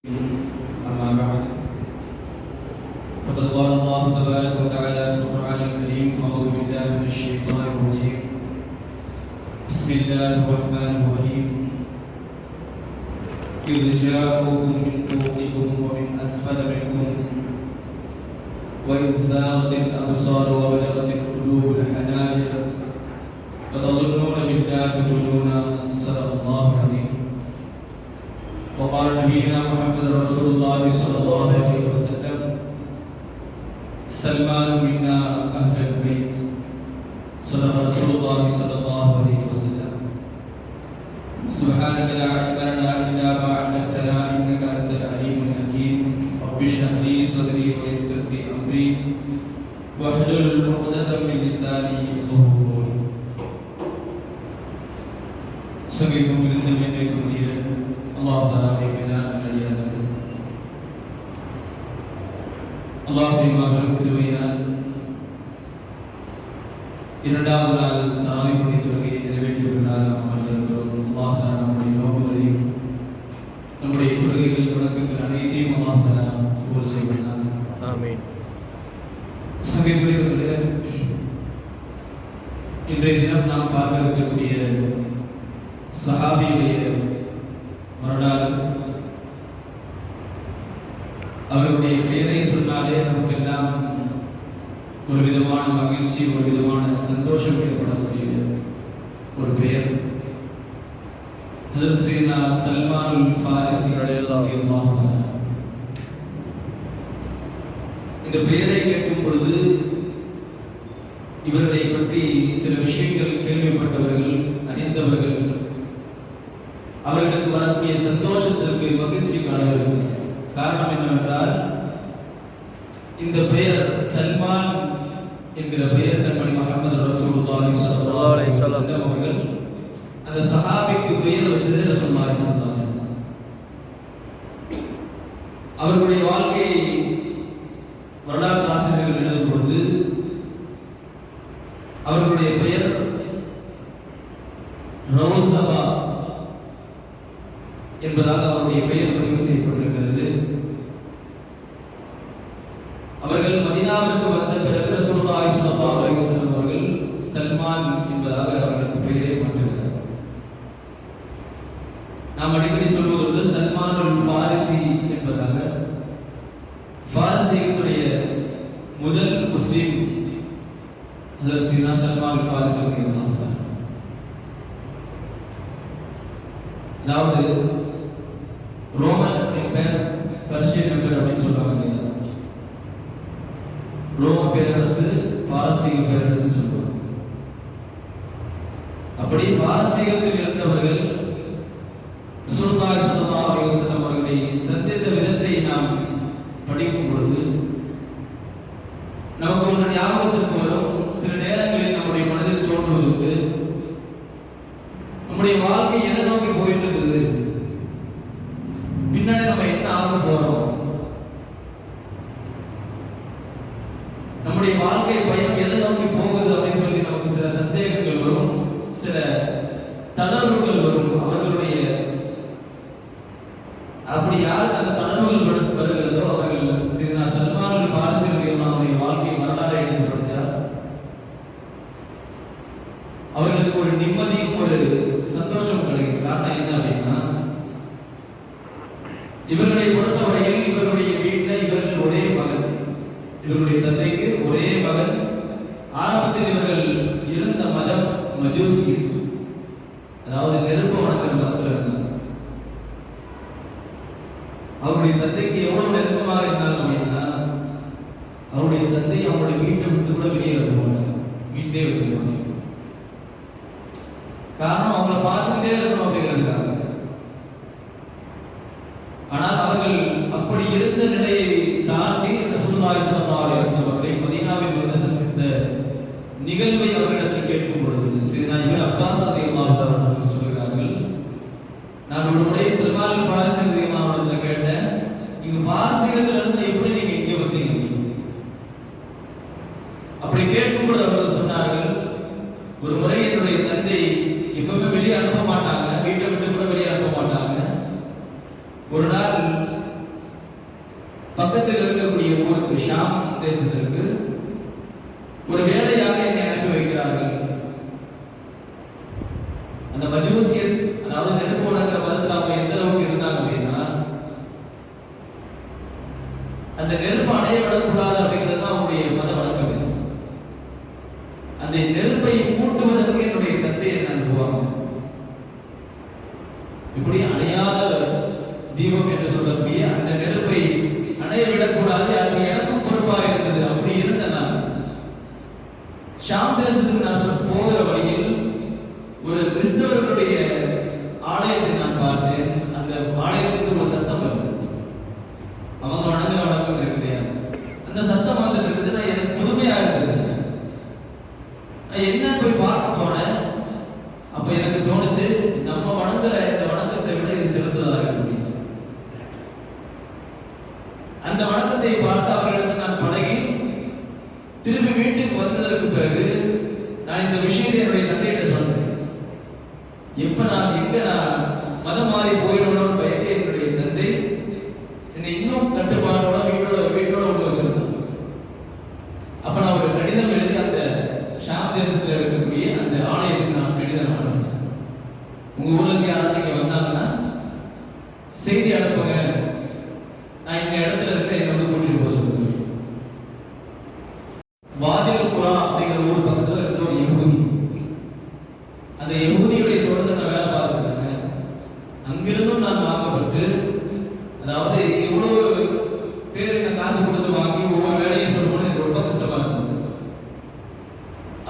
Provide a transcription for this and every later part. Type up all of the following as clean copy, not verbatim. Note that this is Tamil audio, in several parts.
أما بعد فقد قال الله تبارك وتعالى في القرآن الكريم فأعوذ بالله من الشيطان الرجيم بسم الله الرحمن الرحيم إذ جاءوكم من فوقكم ومن أسفل منكم وإذ زاغت الأبصار وبلغت القلوب الحناجر وتظنون بالله الظنونا صدق الله العظيم. وقال نبينا محمد رسول الله صلى الله عليه وسلم سلمان منا أهل البيت صدق رسول الله صلى الله عليه وسلم. سبحانك لا علم لنا إلا ما علمتنا إنك أنت العليم الحكيم. رب اشرح لي صدري ويسر لي أمري واحلل عقدة من لساني يفقهوا قولي. சங்கீதம் மிகுந்த மேன்மைக்குரிய அல்லாஹ் தஆலாவுடைய நல்லடியார்களே, அல்லாஹ்வுடைய மாபெரும் கிருபையினால் இரண்டாவது நாள் தராவீஹுடைய தொழுகையை நிறைவேற்றியவர்களாக நாம் அமர்ந்திருக்கிறோம். அல்லாஹ் தஆலா நம்முடைய நோன்புகளையும் நம்முடைய தொழுகைகள் வணக்கங்கள் அனைத்தையும் அல்லாஹ் தஆலா கபூல் செய்வானாக. ஆமீன். சங்கீதங்களே, இன்றைய தினம் நாம் பார்க்க இருக்கக்கூடிய சஹாபியுடைய வரலாறு, அவருடைய பெயரை சொன்னாலே நமக்கெல்லாம் ஒரு விதமான மகிழ்ச்சி, ஒரு விதமான சந்தோஷம் ஏற்படக்கூடிய ஒரு பெயர். ஹஜ்ரத் சையதுனா சல்மானுல் ஃபாரிஸி ரலியல்லாஹு தஆலா. இந்த பெயரை கேட்கும் பொழுது இவர்களை பற்றி சில விஷயங்கள் கேள்விப்பட்டவர்கள், அறிந்தவர்கள், அவர்களுக்கு வரக்கூடிய சந்தோஷத்திற்கு மகிழ்ச்சி காணுவார்கள். காரணம் என்னவென்றால், இந்த பெயர் சல்மான் என்கிற பெயர் கண்மணி முஹம்மது ரசூலுல்லாஹி ஸல்லல்லாஹு அலைஹி வஸல்லம் அவர்கள் அந்த சஹாபிக்கு பெயர் வச்சதே ரசூலுல்லாஹி ஸல்லல்லாஹு அலைஹி வஸல்லம். அவர்களுடைய வாழ்க்கை வரலாற்று ஆசிரியர்கள் எழுதும் பொழுது அவர்களுடைய பெயர் ரௌசபா என்பதாக அவருடைய பெயர் பதிவு செய்யப்பட்டிருக்கிறது. அவர்கள் மதீனாவிற்கு வந்த பிறகு ரசூலுல்லாஹி ஸல்லல்லாஹு அலைஹி வஸல்லம் அவர்கள் சல்மான் என்பதாக அவர்களுக்கு பெயரை மாற்றுகிறார். நாம் அடிக்கடி சொல்வதுண்டு சல்மானுல் ஃபாரிஸி என்பதாக. ஃபாரிஸிகளுடைய முதல் முஸ்லிம் ஹஜ்ரத் சையதுனா சல்மானுல் ஃபாரிஸி ரலியல்லாஹு தஆலா. அதாவது ரோமன் எம்பையர், பர்ஷியன் எம்பையர் அப்படின்னு சொல்றாங்க இல்லையா? ரோம பேரரசு, பாரசீக பேரரசுன்னு சொல்றாங்க. அப்படி பாரசீகத்தில் இருந்தவர்கள் ரசூலுல்லாஹி ஸல்லல்லாஹு அலைஹி வஸல்லம் அவர்களை சந்தித்த விதத்தை நாம் படிக்கும் பொழுது நமக்கு ஒன்று ஞாபகத்திற்கு வரும். சில நேரங்களில் நம்முடைய மனதில் தோன்றுவதுண்டு, நம்முடைய வாழ்க்கை எதை நோக்கி போயிட்டு இருக்குது, பின்னாடி நம்ம என்ன ஆக போறோம், நம்முடைய வாழ்க்கை பயணம் எதை நோக்கி போகுது அப்படின்னு சொல்லி நமக்கு சில சந்தேகங்கள் வரும், சில தளர்வுகள் வரும். அவர்களுடைய அப்படி யாருக்கு அந்த தளர்வுகள் வருகிறதோ அவர்கள் சையதுனா சல்மானுல் ஃபாரிஸி ரலியல்லாஹு வாழ்க்கை வரலாறை எடுத்து படிச்சா அவர்களுக்கு ஒரு நிம்மதியும் ஒரு சந்தோஷம் கிடைக்கும். காரணம் என்ன அப்படின்னா, இவர்களை பொறுத்தவரையில் இவருடைய வீட்டில் இவர்கள் ஒரே மகன், இவருடைய தந்தைக்கு ஒரே மகன். ஆரம்பத்தில் இவர்கள் இருந்த மதம் மஜூசி, அதாவது நெருப்பு வணங்குற மதத்தில் இருந்தாங்க. அவருடைய தந்தைக்கு எவ்வளவு நெருக்கமாக இருந்தாங்க அப்படின்னா, அவருடைய தந்தை அவருடைய வீட்டை விட்டு கூட வெளியே அனுப்ப மாட்டாங்க, வீட்டிலே வச்சிருப்பாங்க. காரணம், அவங்கள பார்த்துக்கிட்டே இருக்கணும் அப்படிங்கிறதுக்காக. ஆனால் அவர்கள் அப்படி இருந்த நிலையை தாண்டி ரசூலுல்லாஹி ஸல்லல்லாஹு அலைஹி வஸல்லம் அவர்களை மதீனாவில் வந்து சந்தித்த நிகழ்வை அவர்களிடத்தில் கேட்கும் பொழுது சையதுனா இப்னு அப்பாஸ் ரலியல்லாஹு தஆலா அவர்கள் சொல்கிறார்கள், நான் ஒரு முறை சல்மானுல் ஃபாரிஸி ரலியல்லாஹு அன்ஹு கேட்டேன், நீங்க பாரசீகத்துல இருந்து எப்படி நீங்க இங்கே வந்தீங்க? அப்படி கேட்கும்போது அவர்கள் சொன்னார்கள், ஒரு முறை என்னுடைய தந்தை எப்பவுமே வெளியே அனுப்ப மாட்டாங்க, வீட்டை விட்டு கூட வெளியே அனுப்ப மாட்டாங்க. ஒரு நாள் பக்கத்தில் இருக்கக்கூடிய ஊருக்கு, ஷாம் தேசத்திற்கு ஒரு வேலையாக என்னை அனுப்பி வைக்கிறார்கள். அந்த மஜூசியர், அதாவது நெருப்பு வணங்குற மதத்தில் அவங்க எந்த அளவுக்கு இருந்தாங்க அப்படின்னா, அந்த நெருப்பு அணைய விடக்கூடாது அப்படிங்கிறது தான் அவங்களுடைய மத வழக்கமே. அந்த நெருப்பை மூட்டுவதற்கு என்னுடைய தந்தை என்ன அனுப்புவாங்க. இப்படி அணையாத தீபம் என்று சொல்லக்கூடிய அந்த நெருப்பை அணைய விடக்கூடாது, அது எனக்கும் பொறுப்பாக இருந்தது. அப்படி இருந்த நான் ஷாம் தேசத்துக்கு நான் போகிற வழியில் ஒரு கிறிஸ்தவர்களுடைய ஆலயத்தை நான் பார்த்தேன். அந்த ஆலயத்திற்கு ஒரு சத்தம் வருது. அவங்க வணங்குற வணக்கம் இருக்கு இல்லையா, அந்த சத்தம் வந்து இருக்குதுன்னா எனக்கு புதுமையா இருந்தது. நான் என்ன போய் பார்க்க போனேன். அப்ப எனக்கு தோணுச்சு, நம்ம வணங்குற இந்த வணக்கத்தை விட இது சிறந்ததாக இருக்கு. அந்த வணக்கத்தை பார்த்து அவர்களிடத்தில் நான் பழகி திரும்பி வீட்டுக்கு வந்ததற்கு பிறகு நான் இந்த விஷயத்தை என்னுடைய தந்தையிட்ட சொன்னேன். எப்ப நான் மதம் மாறி போயிடணும் பயந்து என்னுடைய தந்தை என்னை இன்னும் கட்டுப்பாடோட வீட்டோட உள்ள வச்சிருந்தாங்க. அப்ப நான் ஒரு கடிதம் எழுதி அந்த ஷாம் தேசத்தில் இருக்கக்கூடிய அந்த ஆலயத்துக்கு நான் கடிதம் அனுப்பினேன். உங்க ஊருக்கு யாராச்சும் வந்தாங்கன்னா செய்தி அனுப்புங்க, நான் இந்த இடத்துல இருக்க என்ன வந்து கூட்டிட்டு போக சொல்லுங்க. வாதில் குரா அப்படிங்கிற ஊர் பக்கத்துல இருந்த ஒரு யஹூதி, அந்த யஹூதியுடைய தோட்டத்தை நான் வேலை பார்த்துருக்கேன். அங்கிருந்தும் நான் வாங்கப்பட்டு, அதாவது இவ்வளவு பேர் என்ன காசு கொடுத்து வாங்கி ஒவ்வொரு வேலையும் சொல்லணும்னு எனக்கு ரொம்ப கஷ்டமா இருந்தது.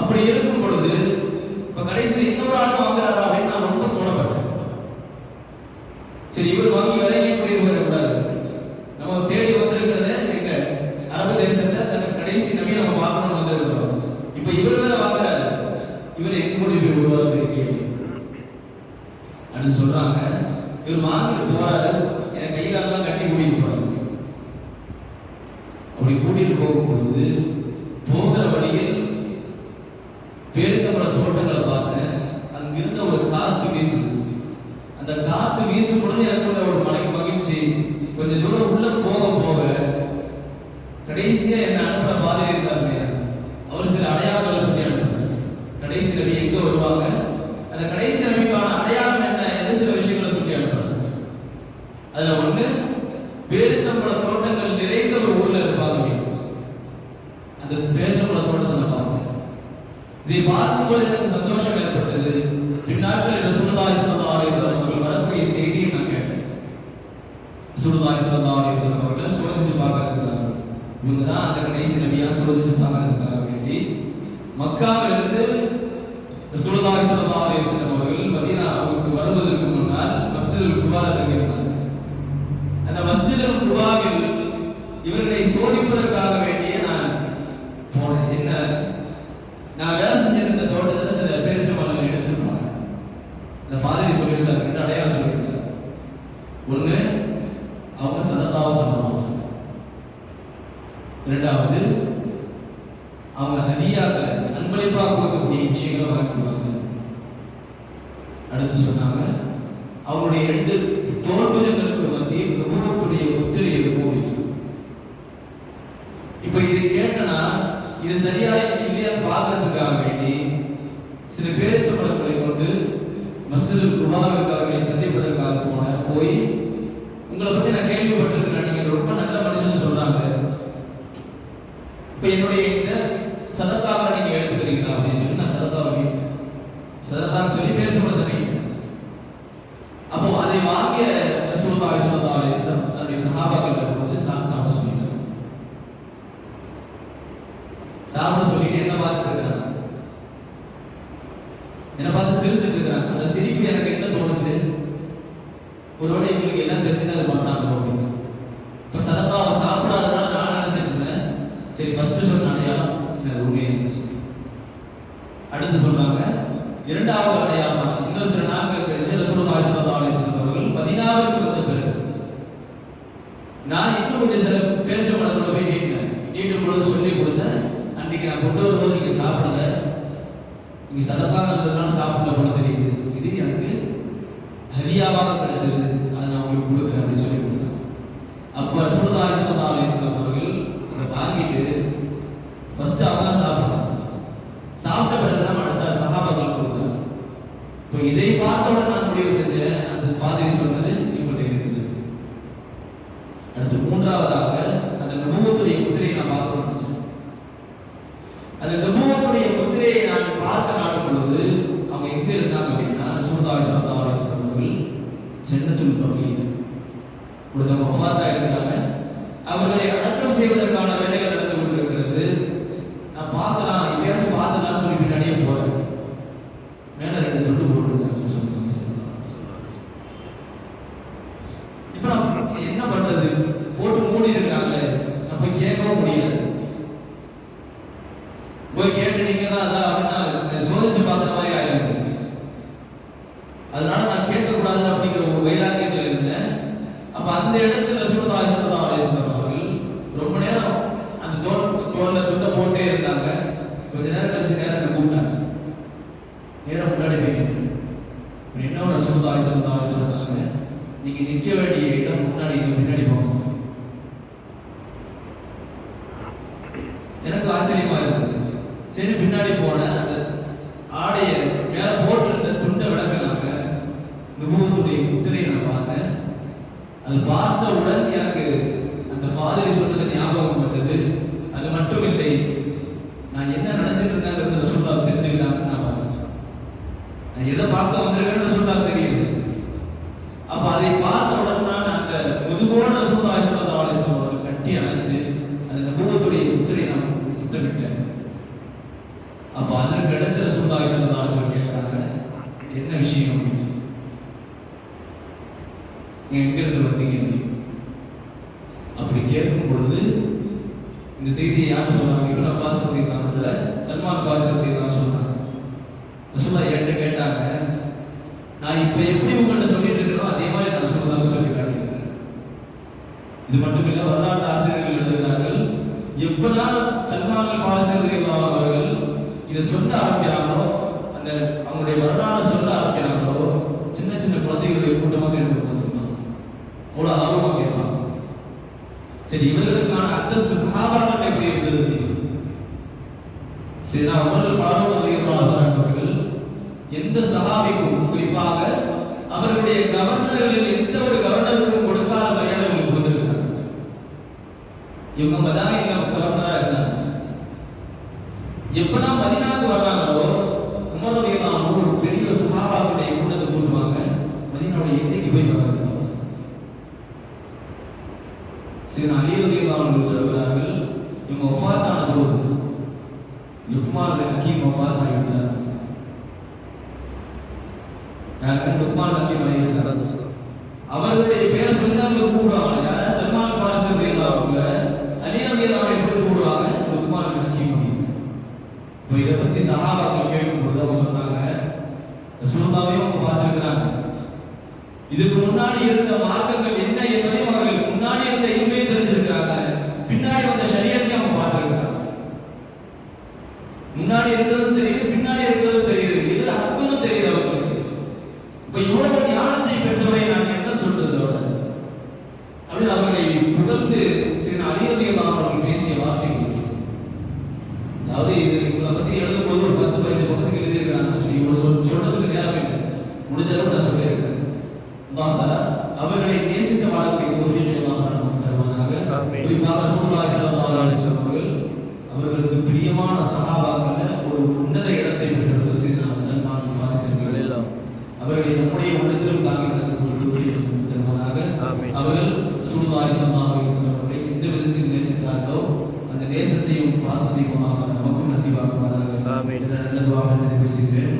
அப்படி இருக்கும் பொழுது இப்ப கடைசி இன்னொரு ஆள் வாங்குறாரா அப்படின்னு நான் ரொம்ப தோணப்பட்டேன். சரி, இவர் வாங்கி வேலைக்கு போயிருவாரு கூடாது, நம்ம தேடி வந்திருக்கிறது எங்க அரபு தேசத்தை தனக்கு கடைசி நபியை நம்ம பார்க்கணும்னு வந்திருக்கிறோம். இப்ப இவர் வேலை வாங்குறாரு, இவர் எங்க கூட்டி போய் விடுவாரு கேள்வி அப்படின்னு சொல்றாங்க. இவர் வாங்கிட்டு போறாரு, என் கைகாலெல்லாம் கட்டி கூட்டிட்டு போறாரு. அப்படி கூட்டிட்டு போகும்பொழுது போகிற வழியில் பேரித்தம்பழ தோட்டங்களை பார்த்தேன். அங்கிருந்த ஒரு காத்து வீசுது. அந்த காத்து வீசும் பொழுது எனக்கு ஒரு மகிழ்ச்சி. கொஞ்சம் தூரம் உள்ள போக போக கடைசியா என்ன அனுப்புற ஃபாதர் இருந்தார் இல்லையா, அவர் சில அடையாளங்களை சொல்லி அனுப்புறாரு. கடைசி நபி எங்க வருவாங்க, அந்த கடைசி நபிக்கான அடையாளம் என்ன என்று சில விஷயங்களை சொல்லி அனுப்புறாரு. அதுல ஒண்ணு, பேரித்தம்பழ தோட்டங்கள் நிறைந்த ஒரு ஊர்ல இருப்பாங்க. அந்த பேரித்தம்பழ தோட்டத்தை நான் பார்த்தேன். இதை பார்க்கும்போது எனக்கு சந்தோஷம் ஏற்பட்டது. பின்னாட்களில் ரசூலுல்லாஹி ஸல்லல்லாஹு அலைஹி வஸல்லம் அவர்கள் வரக்கூடிய செய்தியை நான் கேட்டேன். ரசூலுல்லாஹி ஸல்லல்லாஹு அலைஹி வஸல்லம் அவர்களை சோதிச்சு பார்க்கறதுக்காக, இவங்க தான் அந்த கடைசி நபியா சோதிச்சு பார்க்கறதுக்காக வேண்டி மக்காவிலிருந்து ரசூலுல்லாஹி ஸல்லல்லாஹு அலைஹி வஸல்லம் அவர்கள் மதீனாவுக்கு வருவதற்கு முன்னால் மஸ்ஜிதுல் குபால தங்கியிருந்தாங்க. அந்த மஸ்ஜிதுல் குபாவில் இவர்களை சோதிப்பதற்காக வேண்டிய நான் போனேன். என்ன, நான் வேலை செஞ்சிருந்த தோட்டத்தில் சில பேரிச்சம்பழங்களை எடுத்துட்டு போனேன். இந்த ஃபாதரி சொல்லியிருந்தார், ரெண்டு அடையாளம் சொல்லியிருந்தார். ஒன்று, அவங்க சதகாவை சாப்பிடுவாங்க. இரண்டாவது, அவங்க ஹதியாக அன்பளிப்பாக கொடுக்கக்கூடிய விஷயங்களை வாங்கிக்குவாங்க. அடுத்து சொன்னாங்க, அவங்களுடைய ரெண்டு தோல்புஜங்களுக்கு மத்தியில் நுபுவத்துடைய முத்திரை இருக்கும். இப்ப இது கேட்டனா இது சரியா இல்லையான்னு பார்க்கறதுக்காக வேண்டி சில பேரித்தம்பழங்களை கொண்டு மஸ்ஜிதுல் குபாவிற்கு அவர்களை சந்திப்பதற்காக போய் உங்களை பத்தி நான் கேள்விப்பட்டிருக்கிறேன், நீங்க ரொம்ப நல்ல மனுஷன் சொல்றாங்க, இப்ப என்னுடைய இந்த சதகாவை நீங்க எடுத்துக்கிறீங்களா அப்படின்னு சொல்லி நான் சதகாவை நீட்டேன். சதகான்னு சொல்லி பேரித்தம்பழத்தை நீட்டேன். அப்போ அதை வாங்கிய ரசூலுல்லாஹி ஸல்லல்லாஹு அலைஹி வஸல்லம் தன்னுடைய சஹாபாக்களை கொடுத்து சாப்பிட சொல்லிட்டாங்க. சாப்பிட சொல்லிட்டு என்ன பார்த்துட்டு இருக்கிறாங்க, என்ன பார்த்து சிரிச்சுட்டு இருக்கிறாங்க. அந்த சிரிப்பு எனக்கு என்ன தோணுச்சு, ஒருவேளை இவங்களுக்கு எல்லாம் தெரிஞ்சு அதை பண்றாங்க அப்படின்னு. இப்ப சதகாவை சாப்பிடாதனால நான் நினைச்சிட்டு இருந்தேன், சரி ஃபர்ஸ்ட் சொன்ன அடையாளம் உண்மையாச்சு. அடுத்து சொல்றாங்க, இரண்டாவது அடையாளம் இன்னும் சில நாட்கள் கழிச்சு ரசூலுல்லாஹி ஸல்லல்லாஹு அலைஹி வஸல்லம் அவர்கள் மதீனாவுக்கு வந்த பிறகு நான் இன்னும் கொஞ்சம் சில பேரிச்சம்பழங்களை போய் நீட்டும் பொழுது சொல்லி கொடுத்தேன். அன்னைக்கு நான் கொண்டு வரும்போது நீங்க சாப்பிடல, நீங்க சதகாங்கிறதுனால சாப்பிடல போல தெரியுது, இது எனக்கு ஹதியாவாக கிடைச்சது, அதை நான் உங்களுக்கு கொடுக்குறேன் அப்படின்னு சொல்லி கொடுத்தேன். அப்போ ரசூலுல்லாஹி ஸல்லல்லாஹு அலைஹி முடிவு செஞ்சேன், அந்த பாதிரி சொன்னது இவங்கள்ட்ட இருக்குது. அடுத்து மூன்றாவதாக அந்த நபுவத்துடைய முத்திரையை நான் பார்க்க நினைச்சேன். அந்த நபுவத்துடைய முத்திரையை நான் பார்க்க நாடும் பொழுது அவங்க எங்க இருந்தாங்க அப்படின்னா, ரசூலுல்லாஹி ஸல்லல்லாஹு அலைஹி வஸல்லம் அவர்கள் ஜன்னத்துல் பகீ ஒருத்தவங்க வஃபாத்தா இருக்கிறாங்க, அவர்களை அடக்கம் செய்வதற்கான வேலைகள் நடந்து கொண்டிருக்கிறது. நான் பார்க்கலாம், இப்பயாச்சும் பார்த்துலாம் சொல்லி பின்னாடியே போறேன். மேல 2 துண்டு போட்டுருக்காங்க சொல்லுவாங்க. இப்ப நான் என்ன பண்றது? போட்டு மூடி இருக்காங்களே, நான் போய் கேட்கவும் முடியாது. போய் கேட்டுட்டீங்கன்னா அதான் அப்படின்னா சோதிச்சு பார்த்த மாதிரி ஆயிருக்கு. அதனால நான் கேட்கக்கூடாது அப்படிங்கிற ஒரு வைராக்கியத்தில் இருந்தேன். அப்ப அந்த இடத்துல ரசூலுல்லாஹி ஸல்லல்லாஹு அலைஹி வஸல்லம் அவர்கள் ரொம்ப நேரம் அந்த தோல்ல துண்டை போட்டே இருந்தாங்க. கொஞ்ச நேரம் கழிச்சு நேரம் கூப்பிட்டாங்க. நேரம் முன்னாடி போய் என்ன ரசூலுல்லாஹி ஸல்லல்லாஹு அலைஹி வஸல்லம் சொன்னாங்க, நீங்க நிற்க வேண்டிய இடம் முன்னாடி, பின்னாடி போங்க. எனக்கு ஆச்சரியமா இருந்தது. சரி பின்னாடி போன அந்த ஆடைய மேல போட்டிருந்த துண்டை விளக்குனாங்க. நுபுவத்துடைய முத்திரையை நான் பார்த்தேன். அது பார்த்தவுடன் எனக்கு அந்த ஃபாதரி சொன்னது ஞாபகம் வந்தது. அது மட்டும் இல்லை, நான் என்ன நினைச்சிட்டு இருந்தேங்கிறத ரசூலுல்லாஹ் தெரிஞ்சுக்கிறாங்கன்னு நான் பார்த்தேன். நான் எதை பார்க்க வந்திருக்கேன்னு ரசூலுல்லாஹ் தெரியுது. அப்ப அதை பார்த்தவுடன் நான் அந்த முதுகோட ரசூலுல்லாஹி ஸல்லல்லாஹு அலைஹி வஸல்லம் அவர்கள் கட்டி அணைச்சு அந்த நபுவத்துடைய முத்திரை நான் முத்தமிட்டேன். அப்ப அதற்கு அடுத்த ரசூலுல்லாஹி ஸல்லல்லாஹு அலைஹி வஸல்லம் கேட்டாங்க, என்ன விஷயம்? எங்கிருந்து வந்தீங்க? அப்படி கேட்கும் பொழுது இந்த செய்தியை யார் சொன்னாங்க? இப்னு அப்பாஸ் ரலியல்லாஹு அன்ஹு, சல்மான் ஃபாரிஸி ரலியல்லாஹு அன்ஹு சொன்னாங்க. ரசூலுல்லாஹ் என்கிட்ட கேட்டாங்க, நான் இப்ப எப்படி உங்கள்கிட்ட சொல்லிட்டு இருக்கிறோம் அதே மாதிரி நான் ரசூலுல்லாஹ் சொல்லி காட்டியிருக்கிறேன். இது மட்டும் இல்ல, வரலாற்று ஆசிரியர்கள் எழுதுகிறார்கள், எப்பதான் சல்மான் ஃபாரிஸி ரலியல்லாஹு அன்ஹு அவர்கள் இதை சொல்ல ஆரம்பிக்கிறாங்களோ, அந்த அவங்களுடைய வரலாறு சொல்ல ஆரம்பிக்கிறாங்களோ, சின்ன சின்ன குழந்தைகளுடைய கூட்டமா சேர்ந்து அவ்வளவு ஆர்வமா கேட்பாங்க. சரி, இவர்களுக்கான அந்தஸ்து சஹாபாக்கள் எப்படி இருந்தது? சரி, உமர் ஃபாரூக் ரலியல்லாஹு அன்ஹு அவர்கள் எந்த சஹாபிக்கும், குறிப்பாக அவர்களுடைய கவர்னர்களில் எந்த ஒரு கவர்னருக்கும் கொடுக்காத மரியாதை அவங்களுக்கு கொடுத்திருக்காங்க. இவங்க மதாயின்ல கவர்னரா இருந்தாங்க. எப்பதான் மதீனாவுக்கு வர்றாங்களோ, உமர் ரலியல்லாஹு அன்ஹு ஒரு பெரிய சஹாபாக்களுடைய கூட்டத்தை கூட்டுவாங்க. மதீனாவுடைய எண்ணிக்கை போய் வராங்க. அலி ரலியல்லாஹு அன்ஹு சொல்கிறார்கள், இவங்க வஃபாத்தான போது லுக்மான் ஹக்கீம் வஃபாத் ஆகிவிட்டார். லுக்மான் ஹக்கீம் அலைஹிஸ்ஸலாம் அவர்களுடைய பேரை சொல்லி தான் கூப்பிடுவாங்க. யார்? சல்மான் ஃபாரிஸி ரலியல்லாஹு அன்ஹு. அலி ரலியல்லாஹு அன்ஹு எப்படி கூப்பிடுவாங்க? லுக்மான் ஹக்கீம் அப்படின்னு. இப்போ இதை பத்தி சஹாபாக்கள் கேட்கும்போது அவங்க சொன்னாங்க, ரசூலுல்லாஹ்வையும் அவங்க பார்த்திருக்கிறாங்க. இதுக்கு முன்னாடி இருந்த மார்க்கங்கள் என்ன என்பதையும் அவர்கள் முன்னாடி இருந்த இல்மை தெரிஞ்சிருக்கிறாங்க. பின்னாடி வந்த ஷரியத்தையும் அவங்க பார்த்திருக்கிறாங்க. முன்னாடி இருக்கிறது தெரியுது, பின்னாடி இருக்கிறது தெரியுது, இது ஹக்குன்னு தெரியுது அவங்களுக்கு. இப்ப இவ்வளவு ஞானத்தை பெற்றவரை நான் என்ன சொல்றதோட அப்படின்னு அவர்களை புகழ்ந்து சில அலி ரலியல்லாஹு அன்ஹு அவர்கள் பேசிய வார்த்தைகள். அதாவது இவங்களை பத்தி எழுதும்போது ஒரு 10-15 பக்கத்துக்கு எழுதியிருக்கிறாங்க. இவ்வளவு சொல்றதுக்கு நேரம் இல்லை, முடிஞ்ச அளவு நான் சொல்லியிருக்கேன். அவர்களை நேசித்து வாழக்கூடிய தௌஃபீக் அல்லாஹ் நமக்கு தருவானாக. குறிப்பாக ரசூலுல்லாஹி ஸல்லல்லாஹு அலைஹி வஸல்லம் அவர்களுக்கு பிரியமான சஹாபாக்கள்ல ஒரு உன்னத இடத்தை பெற்றவர்கள் சல்மான் ஃபாரிஸி ரலியல்லாஹு அன்ஹு. அவர்களை நம்முடைய உள்ளத்திலும் தாங்கி நடக்கக்கூடிய தௌஃபீக் நமக்கு தருவானாக. அவர்கள் ரசூலுல்லாஹி ஸல்லல்லாஹு அலைஹி வஸல்லம் அவர்களை எந்த விதத்தில் நேசித்தார்களோ அந்த நேசத்தையும் பாசத்தையும் நமக்கும் நசீபாக்குவானாக. நல்ல துஆவை நிறைவு செய்கிறேன்.